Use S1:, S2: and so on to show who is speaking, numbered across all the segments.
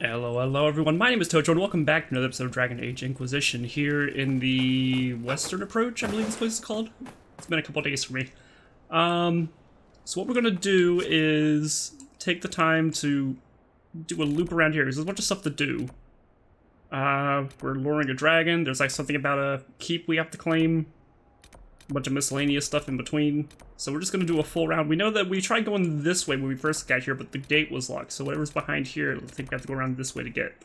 S1: Hello everyone, my name is Tojo and welcome back to another episode of Dragon Age Inquisition here in the Western Approach, I believe this place is called. It's been a couple days for me. So what we're gonna do is take the time to do a loop around here, because there's a bunch of stuff to do. We're luring a dragon, there's like something about a keep we have to claim, a bunch of miscellaneous stuff in between. So we're just gonna do a full round. We know that we tried going this way when we first got here, but the gate was locked. So whatever's behind here, I think we have to go around this way to get.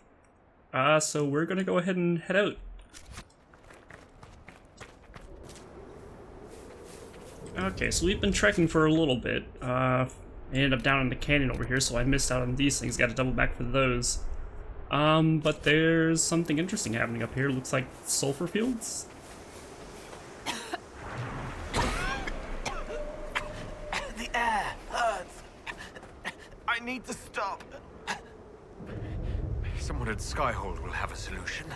S1: So we're gonna go ahead and head out. Okay, so we've been trekking for a little bit. I ended up down in the canyon over here, so I missed out on these things. Got to double back for those. But there's something interesting happening up here. Looks like sulfur fields.
S2: I need to stop. Someone at Skyhold will have a solution.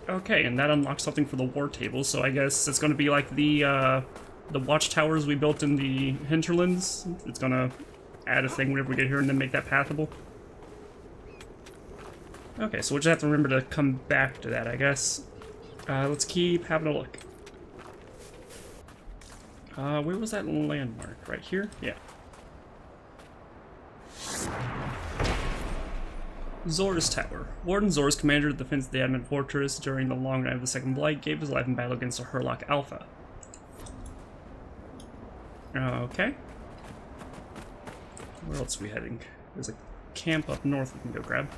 S1: Okay, and that unlocks something for the war table, so I guess it's gonna be like the watchtowers we built in the hinterlands. It's gonna add a thing whenever we get here and then make that pathable. Okay, so we'll just have to remember to come back to that, I guess. Let's keep having a look. Where was that landmark? Right here? Yeah. Zor's Tower. Warden Zor's commander of the defense of the Adamant Fortress during the long night of the Second Blight gave his life in battle against the Hurlock Alpha. Okay. Where else are we heading? There's a camp up north we can go grab.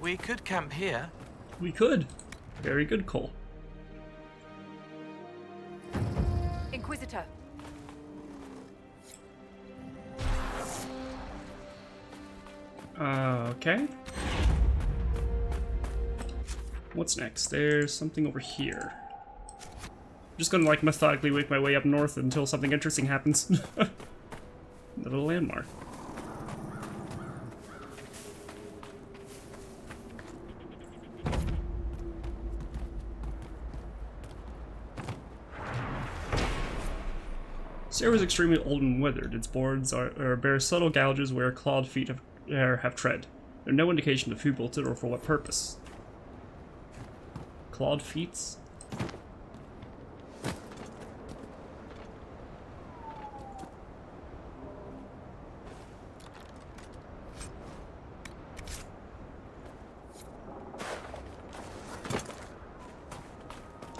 S2: We could camp here.
S1: We could. Very good, Cole.
S3: Inquisitor.
S1: Okay. What's next? There's something over here. I'm just gonna like methodically make my way up north until something interesting happens. Another landmark. This area is extremely old and withered. Its boards bear subtle gouges where clawed feet have tread. There's no indication of who built it or for what purpose. Clawed feet?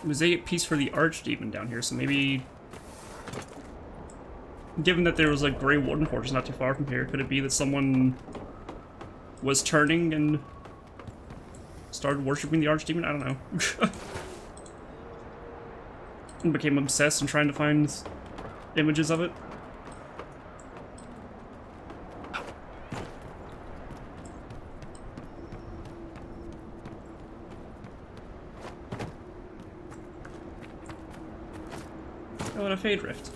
S1: Mosaic piece for the Archdemon down here, so maybe... Given that there was a Grey Warden Fortress not too far from here, could it be that someone was turning and started worshipping the Archdemon? I don't know. And became obsessed and trying to find images of it. Oh, and a Fade Rift.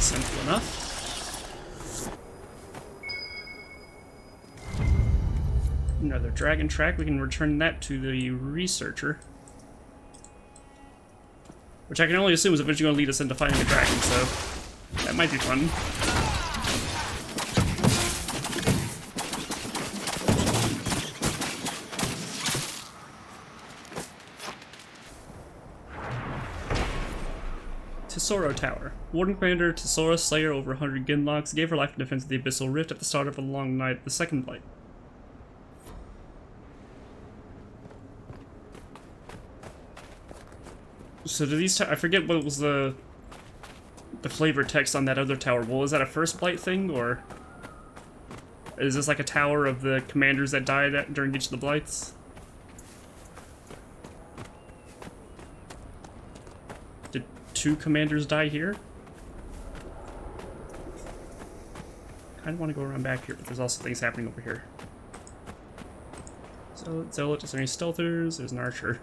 S1: Simple enough. Another dragon track. We can return that to the researcher. Which I can only assume is eventually going to lead us into fighting a dragon, so that might be fun. Tesoro Tower. Warden Commander Tesoro, Slayer over 100 Ginlocks, gave her life in defense of the Abyssal Rift at the start of a long night of the Second Blight. So do these I forget what was the flavor text on that other tower. Well, is that a First Blight thing, or is this like a tower of the commanders that died during each of the Blights? Did 2 commanders die here? kind of want to go around back here, but there's also things happening over here. So, Zealot, is there any stealthers? There's an archer.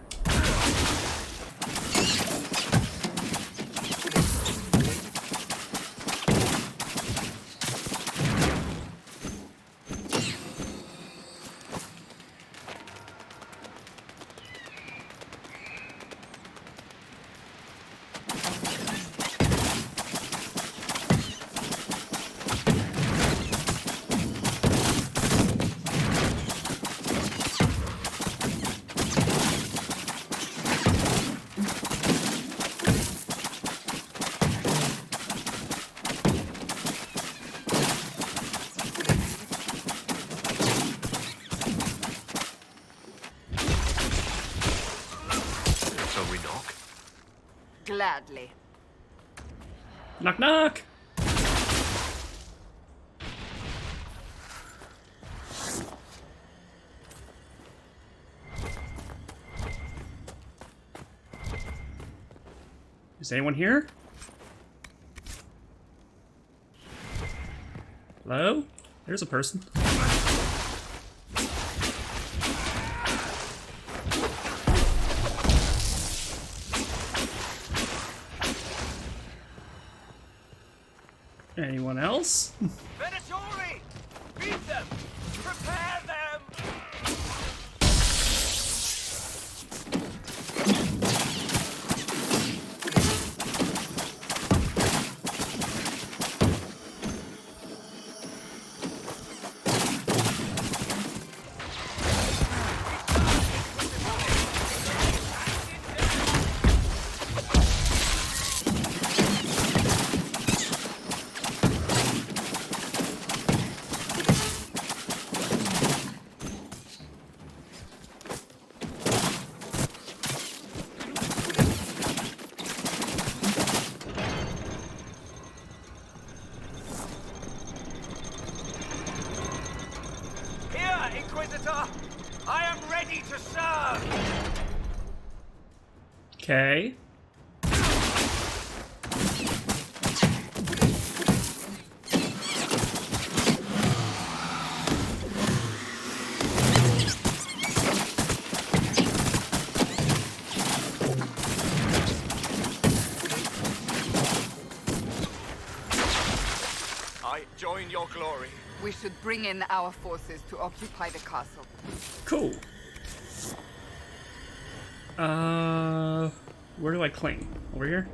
S3: Gladly.
S1: Knock, knock! Is anyone here? Hello? There's a person. Anyone else?
S2: Venatori! Beat them! Prepare them! Inquisitor! I am ready to serve!
S1: Okay.
S2: I join your glory.
S3: We should bring in our forces to occupy the castle.
S1: Cool. Where do I cling? Over here?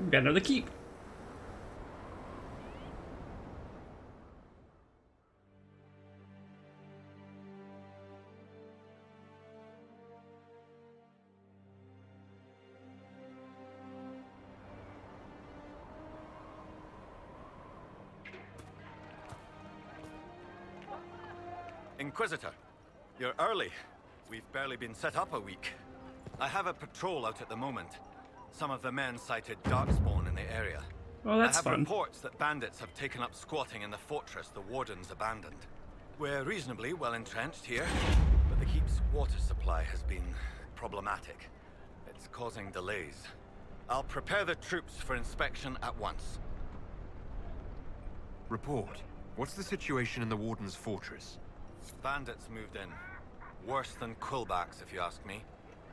S1: Got another keep.
S4: Inquisitor, you're early. We've barely been set up a week. I have a patrol out at the moment. Some of the men cited darkspawn in the area.
S1: Well, that's
S4: I have
S1: fun.
S4: reports that bandits have taken up squatting in the fortress the wardens abandoned. We're reasonably well entrenched here, but the keep's water supply has been problematic. It's causing delays. I'll prepare the troops for inspection at once.
S5: Report. What's the situation in the Warden's fortress?
S4: Bandits moved in. Worse than quillbacks, if you ask me.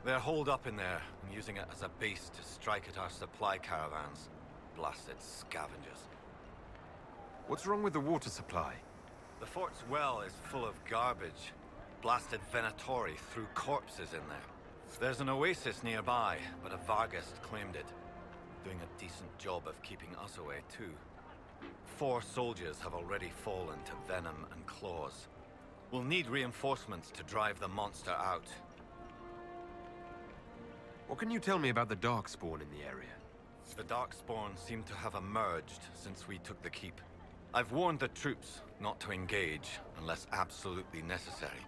S4: They're holed up in there and using it as a base to strike at our supply caravans. Blasted scavengers.
S5: What's wrong with the water supply?
S4: The fort's well is full of garbage. Blasted Venatori threw corpses in there. There's an oasis nearby, but a Vargist claimed it. Doing a decent job of keeping us away, too. 4 soldiers have already fallen to venom and claws. We'll need reinforcements to drive the monster out.
S5: What can you tell me about the Darkspawn in the area?
S4: The Darkspawn seem to have emerged since we took the keep. I've warned the troops not to engage unless absolutely necessary.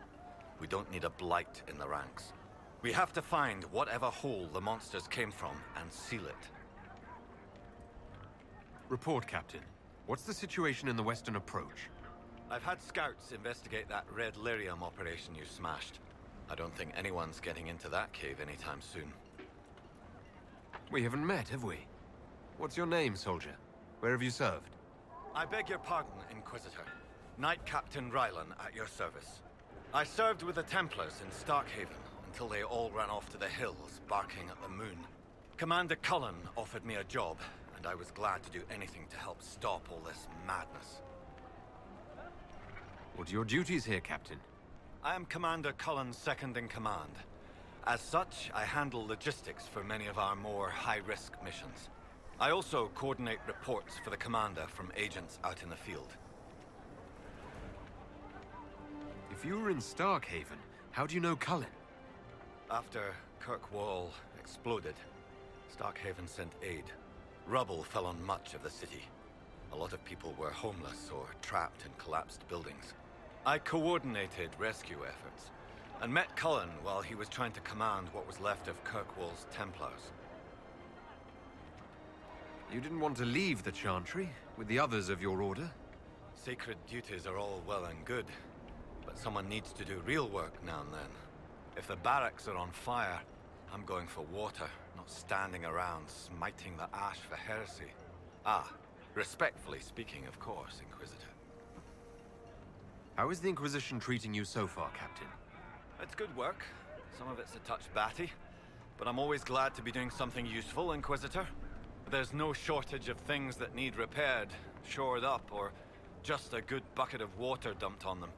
S4: We don't need a blight in the ranks. We have to find whatever hole the monsters came from and seal it.
S5: Report, Captain. What's the situation in the western approach?
S4: I've had scouts investigate that red lyrium operation you smashed. I don't think anyone's getting into that cave anytime soon.
S5: We haven't met, have we? What's your name, soldier? Where have you served?
S4: I beg your pardon, Inquisitor. Knight Captain Rylan at your service. I served with the Templars in Starkhaven until they all ran off to the hills, barking at the moon. Commander Cullen offered me a job, and I was glad to do anything to help stop all this madness.
S5: What are your duties here, Captain?
S4: I am Commander Cullen's second-in-command. As such, I handle logistics for many of our more high-risk missions. I also coordinate reports for the Commander from agents out in the field.
S5: If you were in Starkhaven, how do you know Cullen?
S4: After Kirkwall exploded, Starkhaven sent aid. Rubble fell on much of the city. A lot of people were homeless or trapped in collapsed buildings. I coordinated rescue efforts, and met Cullen while he was trying to command what was left of Kirkwall's Templars.
S5: You didn't want to leave the Chantry with the others of your order?
S4: Sacred duties are all well and good, but someone needs to do real work now and then. If the barracks are on fire, I'm going for water, not standing around smiting the ash for heresy. Ah, respectfully speaking, of course, Inquisitor.
S5: How is the Inquisition treating you so far, Captain?
S4: It's good work. Some of it's a touch batty, but I'm always glad to be doing something useful, Inquisitor. There's no shortage of things that need repaired, shored up, or just a good bucket of water dumped on them.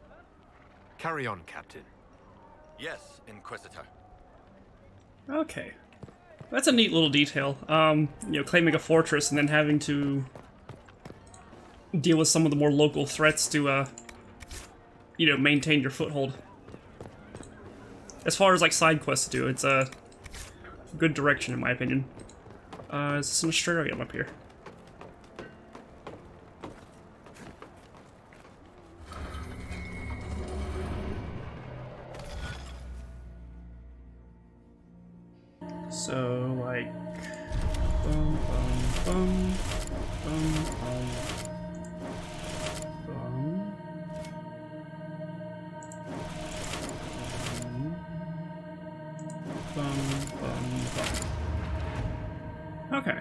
S5: Carry on, Captain.
S4: Yes, Inquisitor.
S1: Okay. That's a neat little detail. Claiming a fortress and then having to deal with some of the more local threats to, maintain your foothold. As far as, like, side quests do, it's a good direction, in my opinion. Is this an Australian up here? So, like... Bum, bum, bum, bum, bum, bum. Bum, bum, bum. Okay.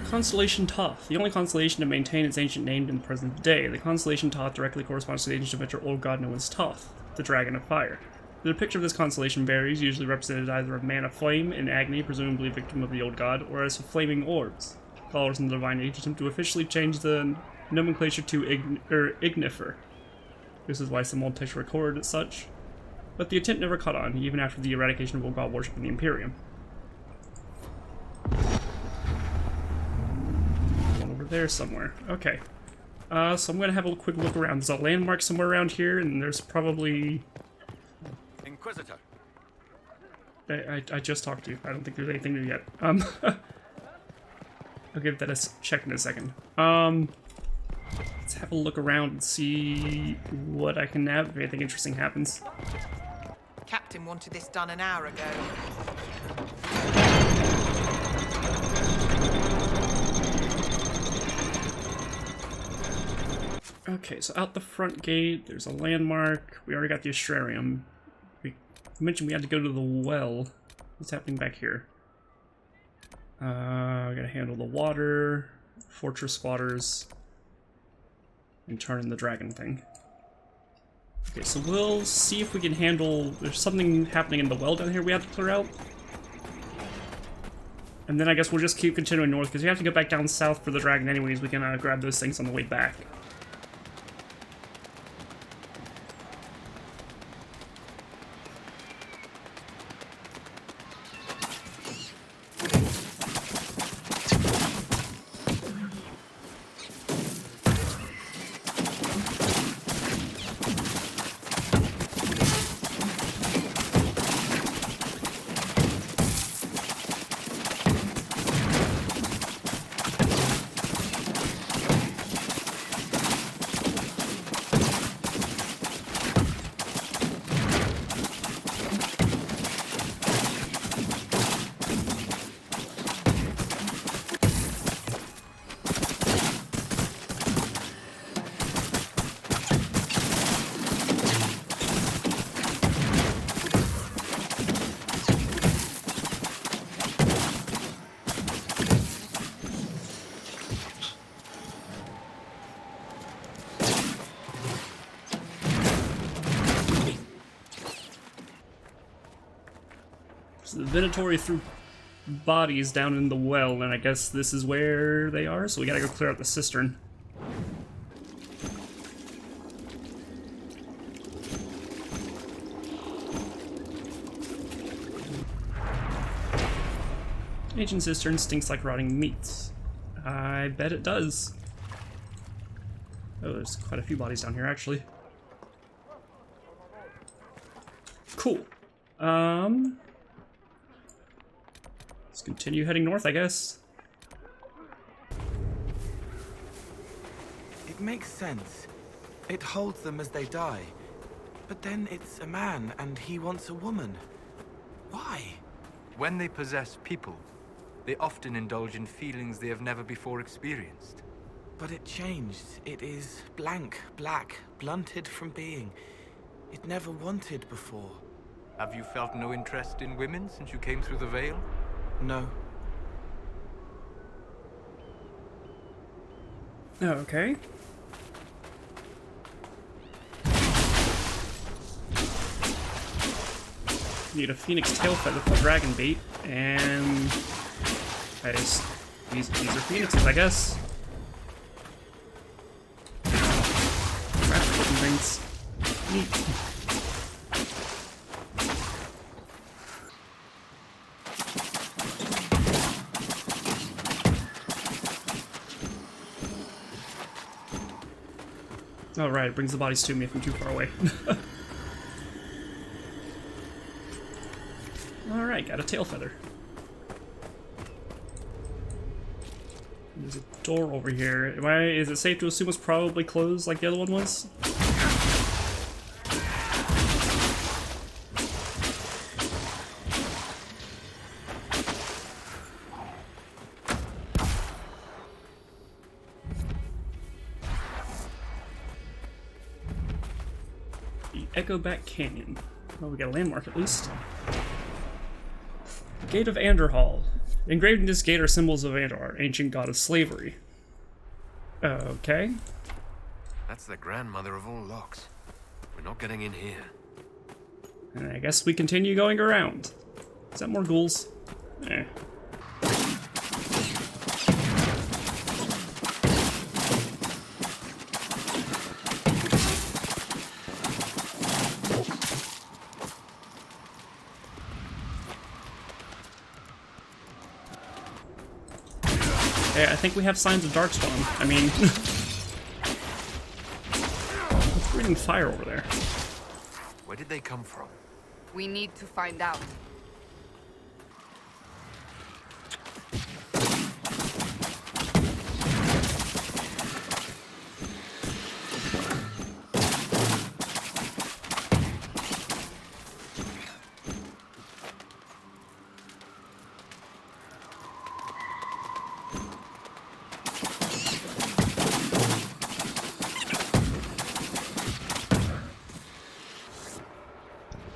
S1: Constellation Toth. The only constellation to maintain its ancient name in the present day. The constellation Toth directly corresponds to the ancient adventure old god known as Toth, the Dragon of Fire. The depiction of this constellation varies, usually represented either a man of flame in agony, presumably a victim of the old god, or as flaming orbs. Scholars in the Divine Age attempt to officially change the nomenclature to Ignifer. This is why some old texts record as such. But the attempt never caught on, even after the eradication of old god worship in the Imperium. One over there somewhere. Okay. So I'm gonna have a quick look around. There's a landmark somewhere around here, and there's probably...
S4: Inquisitor.
S1: I just talked to you. I don't think there's anything new yet. I'll give that a check in a second. Let's have a look around and see what I can have if anything interesting happens.
S6: Captain wanted this done an hour ago.
S1: Okay, so out the front gate, there's a landmark. We already got the Astrarium. We mentioned we had to go to the well. What's happening back here? I gotta handle the water, fortress squatters, and turn in the dragon thing. Okay, so we'll see if we can handle... There's something happening in the well down here we have to clear out. And then I guess we'll just keep continuing north, because we have to go back down south for the dragon anyways. We can grab those things on the way back. So the Venatori threw bodies down in the well, and I guess this is where they are, so we gotta go clear out the cistern. Ancient cistern stinks like rotting meat. I bet it does. Oh, there's quite a few bodies down here, actually. Cool. Let's continue heading north, I guess.
S7: It makes sense. It holds them as they die. But then it's a man, and he wants a woman. Why?
S5: When they possess people, they often indulge in feelings they have never before experienced.
S7: But it changed. It is blank, black, blunted from being. It never wanted before.
S5: Have you felt no interest in women since you came through the veil?
S7: No.
S1: Okay. Need a phoenix tail feather for dragon bait, and these are phoenixes, I guess. Rapid looking things. Neat. Oh right, it brings the bodies to me if I'm too far away. Alright, got a tail feather. There's a door over here. Is it safe to assume it's probably closed like the other one was? Echo Back Canyon. Well, we got a landmark at least. Gate of Anderhall. Engraved in this gate are symbols of Andar, ancient god of slavery. Okay.
S5: That's the grandmother of all locks. We're not getting in here.
S1: And I guess we continue going around. Is that more ghouls? Eh. I think we have signs of Darkspawn. I mean... What's breathing fire over there?
S5: Where did they come from?
S3: We need to find out.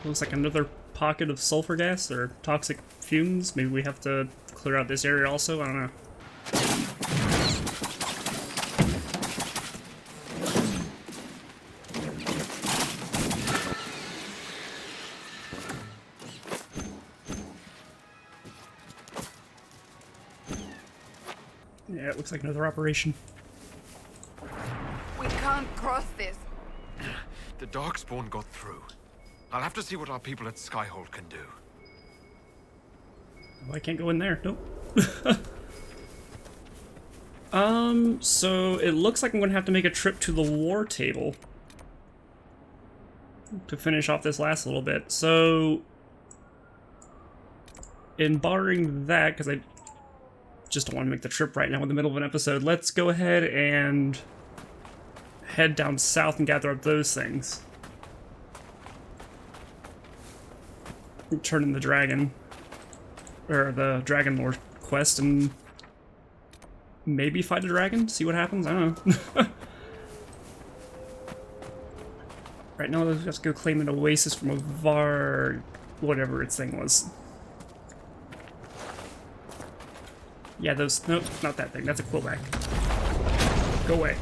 S1: Looks like another pocket of sulfur gas or toxic fumes. Maybe we have to clear out this area also? I don't know. Yeah, it looks like another operation.
S3: We can't cross this.
S5: The Darkspawn got through. I'll have to see what our people at Skyhold can do.
S1: Oh, I can't go in there. Nope. So it looks like I'm gonna have to make a trip to the war table to finish off this last little bit. So, in barring that, because I just don't want to make the trip right now in the middle of an episode, let's go ahead and head down south and gather up those things. Turn in the dragon, or the Dragon Lore quest, and maybe fight a dragon, see what happens, I don't know. Right now, let's just go claim an oasis from a whatever its thing was. Yeah, those, nope, not that thing, that's a quillback. Go away.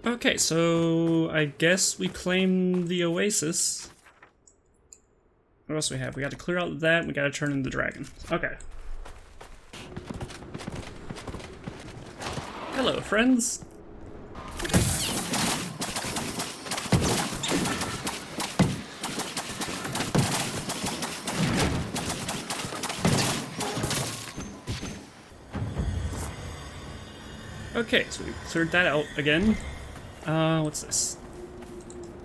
S1: Okay, so I guess we claim the Oasis. What else do we have? We got to clear out that, and we got to turn in the dragon. Okay. Hello, friends. Okay, so we cleared that out again. What's this?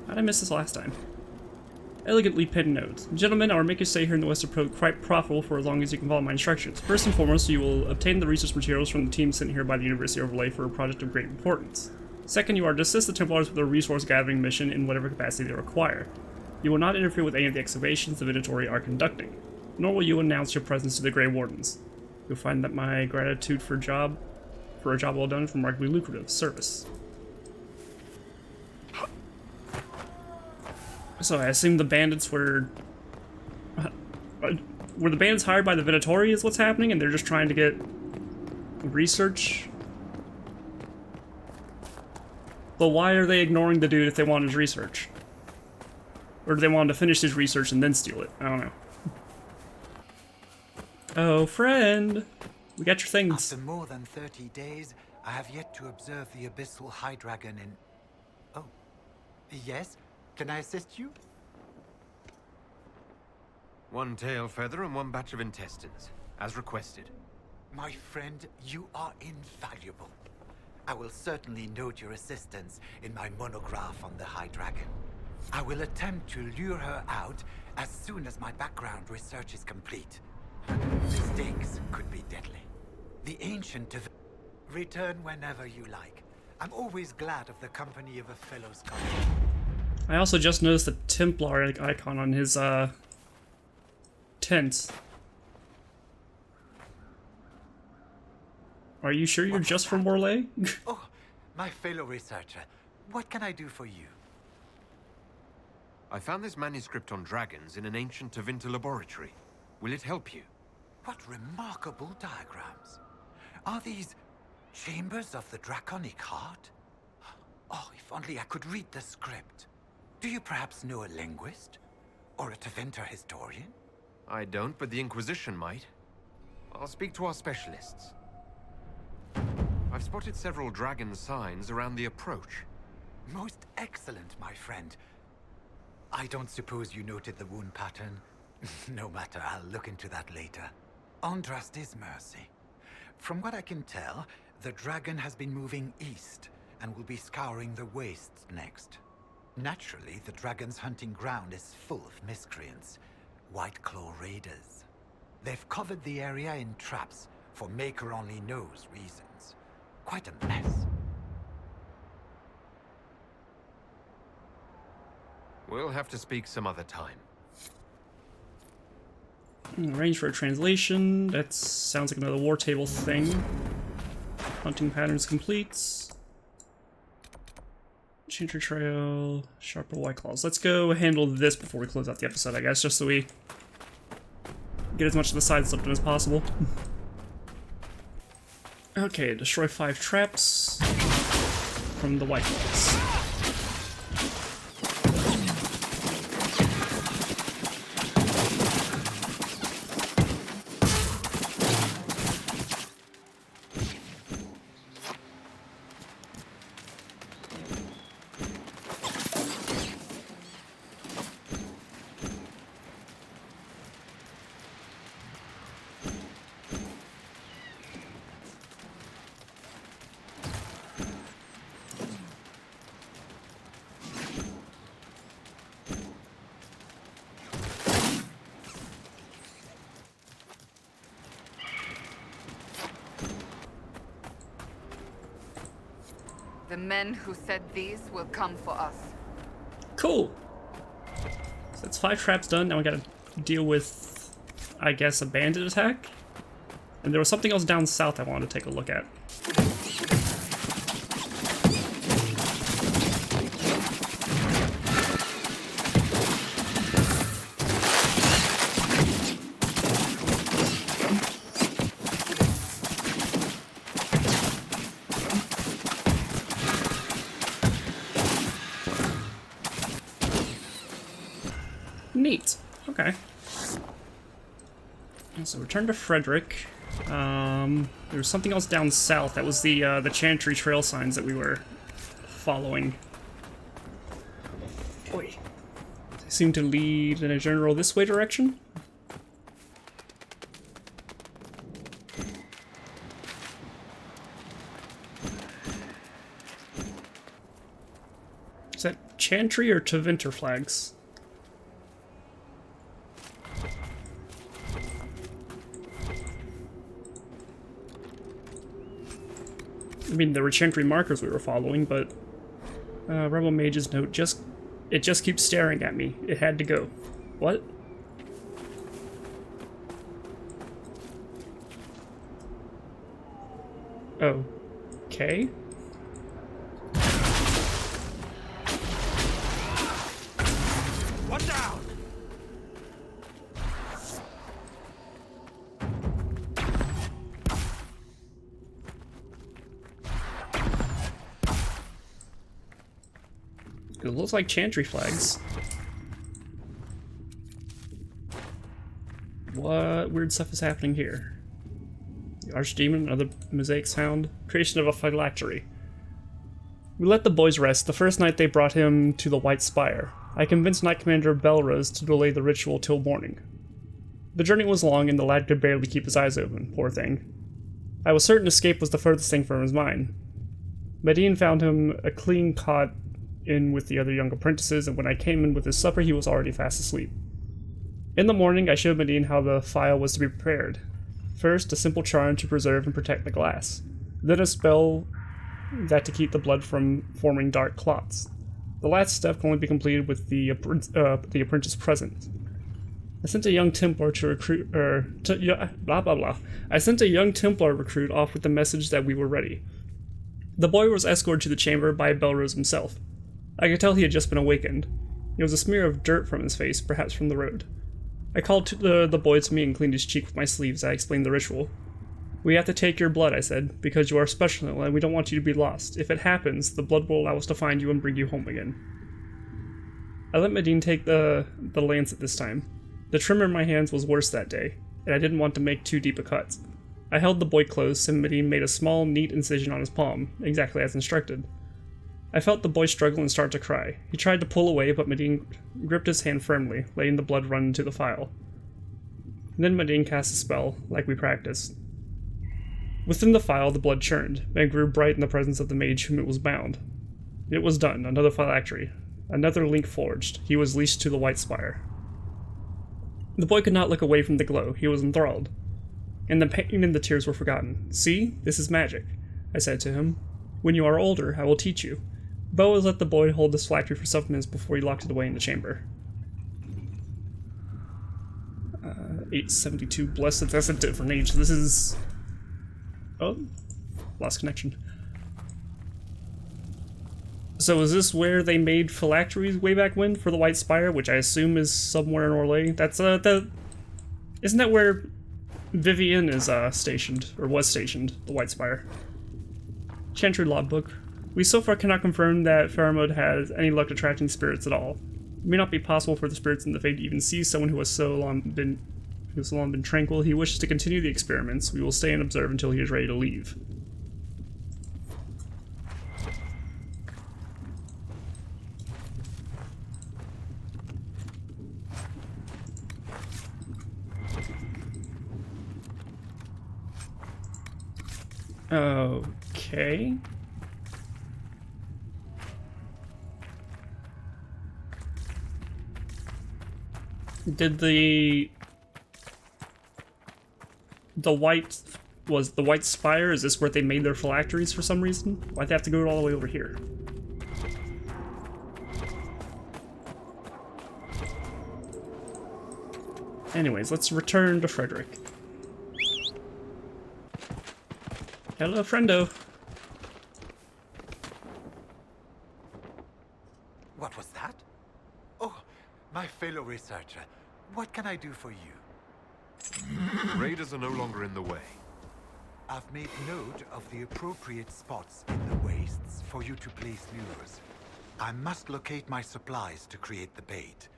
S1: How'd I miss this last time? Elegantly pinned notes. Gentlemen, I will make your stay here in the Western Pro quite profitable for as long as you can follow my instructions. First and foremost, you will obtain the research materials from the team sent here by the University Overlay for a project of great importance. Second, you are to assist the Templars with their resource gathering mission in whatever capacity they require. You will not interfere with any of the excavations the Venatori are conducting, nor will you announce your presence to the Grey Wardens. You'll find that my gratitude for a job well done is remarkably lucrative service. So I assume the bandits were the bandits hired by the Venatori is what's happening, and they're just trying to get research? But why are they ignoring the dude if they want his research? Or do they want to finish his research and then steal it? I don't know. Oh, friend! We got your things.
S8: After more than 30 days, I have yet to observe the abyssal high dragon in... Oh. Yes? Can I assist you?
S5: One tail feather and one batch of intestines, as requested.
S8: My friend, you are invaluable. I will certainly note your assistance in my monograph on the high dragon. I will attempt to lure her out as soon as my background research is complete. Mistakes could be deadly. The ancient of... Return whenever you like. I'm always glad of the company of a fellow scholar.
S1: I also just noticed the Templar icon on his tent. Are you sure you're just from Morlaix?
S8: Oh, my fellow researcher. What can I do for you?
S5: I found this manuscript on dragons in an ancient Tevinter laboratory. Will it help you?
S8: What remarkable diagrams. Are these chambers of the draconic heart? Oh, if only I could read the script. Do you perhaps know a linguist? Or a Tevinter historian?
S5: I don't, but the Inquisition might. I'll speak to our specialists. I've spotted several dragon signs around the approach.
S8: Most excellent, my friend. I don't suppose you noted the wound pattern? No matter, I'll look into that later. Andrast is mercy. From what I can tell, the dragon has been moving east and will be scouring the wastes next. Naturally, the dragon's hunting ground is full of miscreants, White Claw raiders. They've covered the area in traps for maker-only-knows reasons. Quite a mess.
S5: We'll have to speak some other time.
S1: Arrange for a translation. That sounds like another war table thing. Hunting patterns complete. Change your trail. Sharper white claws. Let's go handle this before we close out the episode, I guess, just so we get as much of the side stuff done as possible. Okay, destroy 5 traps from the white claws.
S3: The men who said these will come for us.
S1: Cool. So that's 5 traps done. Now we gotta deal with, I guess, a bandit attack. And there was something else down south I wanted to take a look at. Neat. Okay. So return to Frederick. There was something else down south. That was the Chantry trail signs that we were following. Boy. They seem to lead in a general this way direction. Is that Chantry or Tevinter flags? I mean, there were Chantry markers we were following, but Rebel Mage's note it just keeps staring at me. It had to go. What? Oh. Okay.
S2: One down!
S1: It looks like Chantry flags. What weird stuff is happening here? The Archdemon, another mosaic sound. Creation of a phylactery. We let the boys rest the first night they brought him to the White Spire. I convinced Knight Commander Belrose to delay the ritual till morning. The journey was long and the lad could barely keep his eyes open, poor thing. I was certain escape was the furthest thing from his mind. Medine found him a clean cot in with the other young apprentices, and when I came in with his supper, he was already fast asleep. In the morning, I showed Medine how the phial was to be prepared. First, a simple charm to preserve and protect the glass. Then a spell that to keep the blood from forming dark clots. The last step can only be completed with the apprentice present. I sent a young Templar to recruit, blah blah blah. I sent a young Templar recruit off with the message that we were ready. The boy was escorted to the chamber by Belrose himself. I could tell he had just been awakened. There was a smear of dirt from his face, perhaps from the road. I called the boy to me and cleaned his cheek with my sleeves. I explained the ritual. We have to take your blood, I said, because you are special and we don't want you to be lost. If it happens, the blood will allow us to find you and bring you home again. I let Medine take the lance at this time. The tremor in my hands was worse that day, and I didn't want to make too deep a cut. I held the boy close, and Medine made a small, neat incision on his palm, exactly as instructed. I felt the boy struggle and start to cry. He tried to pull away, but Medine gripped his hand firmly, letting the blood run into the phial. Then Medine cast a spell, like we practiced. Within the phial, the blood churned, and grew bright in the presence of the mage whom it was bound. It was done, another phylactery. Another link forged. He was leashed to the White Spire. The boy could not look away from the glow. He was enthralled. And the pain and the tears were forgotten. See, this is magic, I said to him. When you are older, I will teach you. Boaz let the boy hold this phylactery for some minutes before he locked it away in the chamber. 872 blessed. That's a different age. This is... Oh, lost connection. So is this where they made phylacteries way back when for the White Spire, which I assume is somewhere in Orlais? That's isn't that where Vivian is stationed, or was stationed, the White Spire? Chantry logbook. We so far cannot confirm that Faramode has any luck attracting spirits at all. It may not be possible for the spirits in the Fade to even see someone who has so long been tranquil. He wishes to continue the experiments. We will stay and observe until he is ready to leave. Okay. Did the White Spire, is this where they made their phylacteries for some reason? Why'd they have to go all the way over here? Anyways, let's return to Frederick. Hello, friendo.
S8: What was that? Oh, my fellow researcher. What can I do for you?
S5: Raiders are no longer in the way.
S8: I've made note of the appropriate spots in the wastes for you to place lures. I must locate my supplies to create the bait.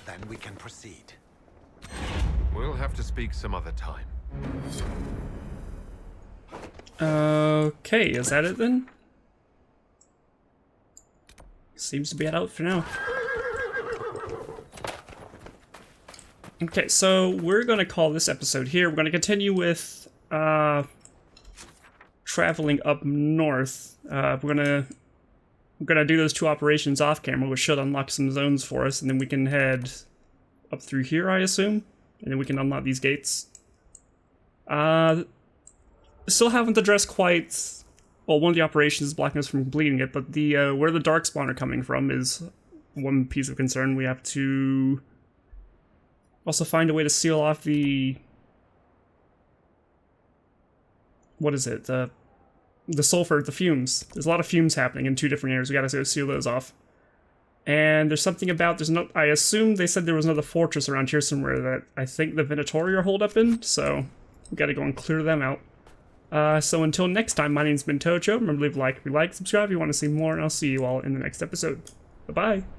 S8: Then we can proceed.
S5: We'll have to speak some other time.
S1: Okay, is that it then? Seems to be it out for now. Okay, so we're gonna call this episode here. We're gonna continue with traveling up north. We're gonna do those 2 operations off camera, which should unlock some zones for us, and then we can head up through here, I assume, and then we can unlock these gates. Still haven't addressed quite. Well, one of the operations is blocking us from completing it, but the where the darkspawn are coming from is one piece of concern. We have to also find a way to seal off the... What is it? The sulfur, the fumes. There's a lot of fumes happening in 2 different areas. We gotta seal those off. And there's something about, I assume they said there was another fortress around here somewhere that I think the Venatori are holed up in, so we gotta go and clear them out. So until next time, my name's been Tocho. Remember to leave a like if you like, subscribe if you want to see more, and I'll see you all in the next episode. Bye-bye!